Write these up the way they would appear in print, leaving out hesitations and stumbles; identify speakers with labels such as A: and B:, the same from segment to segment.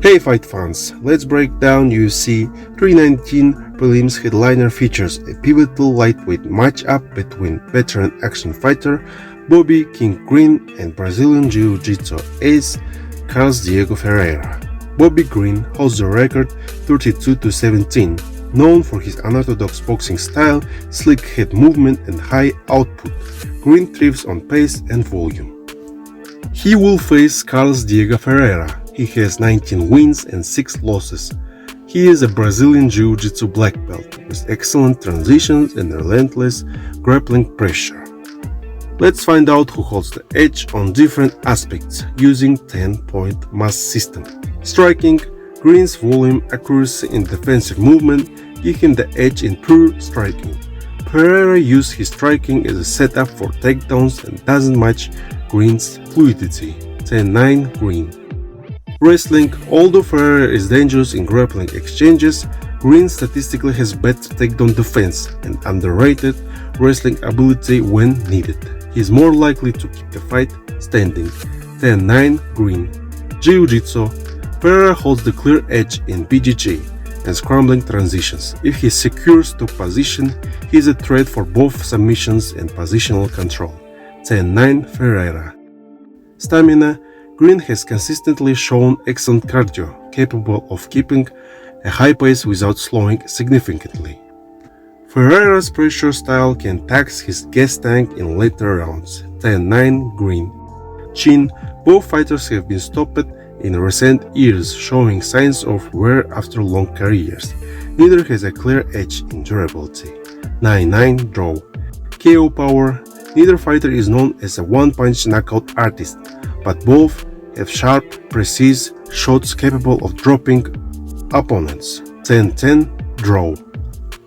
A: Hey fight fans, let's break down UFC 319 prelims. Headliner features a pivotal lightweight matchup between veteran action fighter Bobby King Green and Brazilian Jiu-Jitsu ace Carlos Diego Ferreira. Bobby Green holds the record 32-17, known for his unorthodox boxing style, slick head movement and high output. Green thrives on pace and volume. He will face Carlos Diego Ferreira. He has 19 wins and 6 losses. He is a Brazilian Jiu-Jitsu black belt with excellent transitions and relentless grappling pressure. Let's find out who holds the edge on different aspects using 10-point mass system. Striking, Green's volume, accuracy and defensive movement give him the edge in pure striking. Ferreira used his striking as a setup for takedowns and doesn't match Green's fluidity. 10-9 Green. Wrestling, although Ferreira is dangerous in grappling exchanges, Green statistically has better takedown defense and underrated wrestling ability when needed. He is more likely to keep the fight standing. 10-9 Green. Jiu-Jitsu, Ferreira holds the clear edge in BJJ and scrambling transitions. If he secures top position, he is a threat for both submissions and positional control. 10-9 Ferreira. Stamina, Green has consistently shown excellent cardio, capable of keeping a high pace without slowing significantly. Ferreira's pressure style can tax his gas tank in later rounds. 10-9 Green. Chin, both fighters have been stopped in recent years, showing signs of wear after long careers. Neither has a clear edge in durability. 9-9 Draw. KO power, neither fighter is known as a one-punch knockout artist, but both have sharp, precise shots capable of dropping opponents. 10-10 Draw.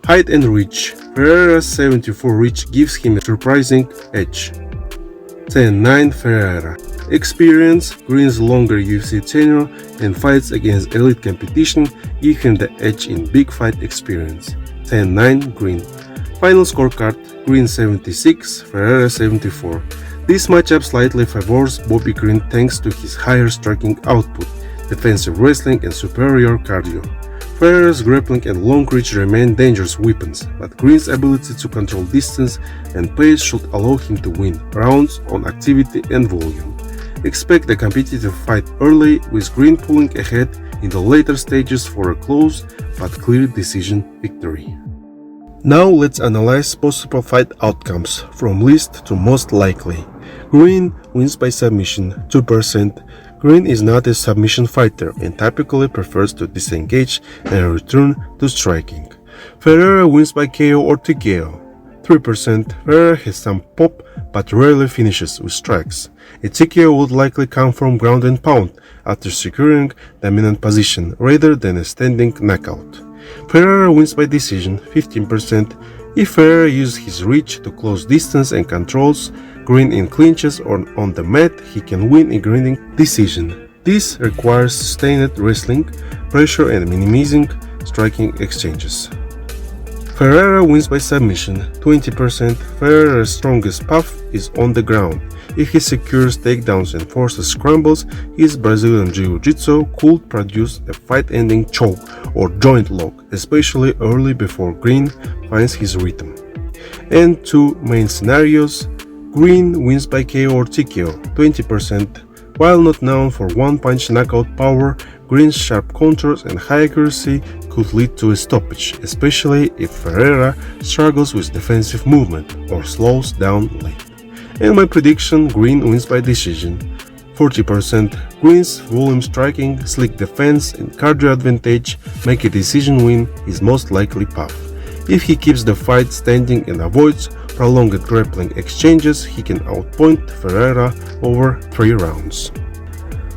A: Height and reach, Ferreira's 74 reach gives him a surprising edge. 10-9 Ferreira. Experience, Green's longer UFC tenure and fights against elite competition give him the edge in big fight experience. 10-9 Green. Final scorecard, Green 76, Ferreira 74. This matchup slightly favors Bobby Green thanks to his higher striking output, defensive wrestling and superior cardio. Ferreira's grappling and long reach remain dangerous weapons, but Green's ability to control distance and pace should allow him to win rounds on activity and volume. Expect a competitive fight early, with Green pulling ahead in the later stages for a close but clear decision victory. Now let's analyze possible fight outcomes from least to most likely. Green wins by submission 2%. Green is not a submission fighter and typically prefers to disengage and return to striking. Ferreira wins by KO or TKO 3%. Ferreira has some pop but rarely finishes with strikes. A TKO would likely come from ground and pound after securing dominant position rather than a standing knockout. Ferreira wins by decision 15%. If Ferreira uses his reach to close distance and controls Green in clinches or on the mat, he can win a grinding decision. This requires sustained wrestling, pressure and minimizing striking exchanges. Ferreira wins by submission 20%. Ferreira's strongest path is on the ground. If he secures takedowns and forces scrambles, his Brazilian Jiu-Jitsu could produce a fight-ending choke or joint lock, especially early before Green finds his rhythm. And two main scenarios. Green wins by KO or TKO 20%. While not known for one-punch knockout power, Green's sharp counters and high accuracy could lead to a stoppage, especially if Ferreira struggles with defensive movement or slows down late. And my prediction, Green wins by decision 40%. Green's volume striking, slick defense and cardio advantage make a decision win his most likely path. If he keeps the fight standing and avoids prolonged grappling exchanges, he can outpoint Ferreira over 3 rounds.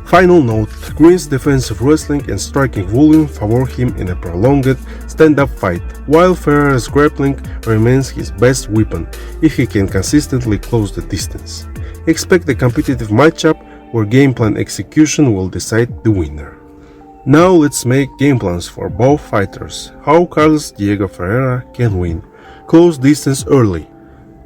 A: Final note, Green's defensive wrestling and striking volume favor him in a prolonged stand-up fight, while Ferreira's grappling remains his best weapon if he can consistently close the distance. Expect a competitive matchup where game plan execution will decide the winner. Now let's make game plans for both fighters. How Carlos Diego Ferreira can win. Close distance early.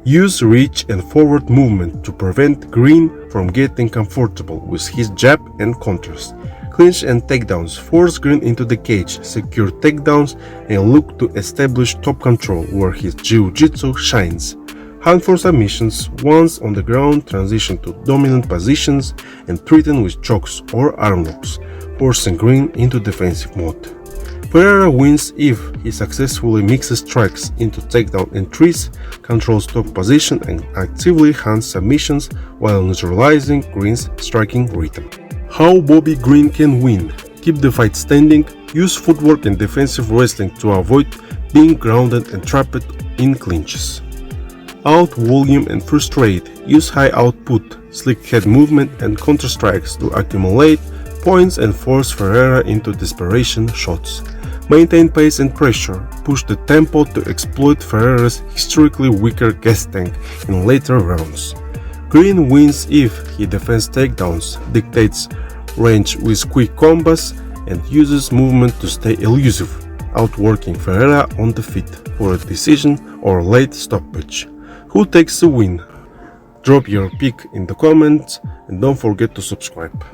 A: Use reach and forward movement to prevent Green from getting comfortable with his jab and counters. Clinch and takedowns. Force Green into the cage, secure takedowns, and look to establish top control where his jiu-jitsu shines. Hunt for submissions. Once on the ground, transition to dominant positions and threaten with chokes or arm locks, forcing Green into defensive mode. Ferreira wins if he successfully mixes strikes into takedown entries, controls top position, and actively hunts submissions while neutralizing Green's striking rhythm. How Bobby Green can win. Keep the fight standing, use footwork and defensive wrestling to avoid being grounded and trapped in clinches. Out volume and frustrate, use high output, slick head movement and counter strikes to accumulate points and force Ferreira into desperation shots. Maintain pace and pressure, push the tempo to exploit Ferreira's historically weaker gas tank in later rounds. Green wins if he defends takedowns, dictates range with quick combos, and uses movement to stay elusive, outworking Ferreira on the feet for a decision or late stoppage. Who takes the win? Drop your pick in the comments and don't forget to subscribe.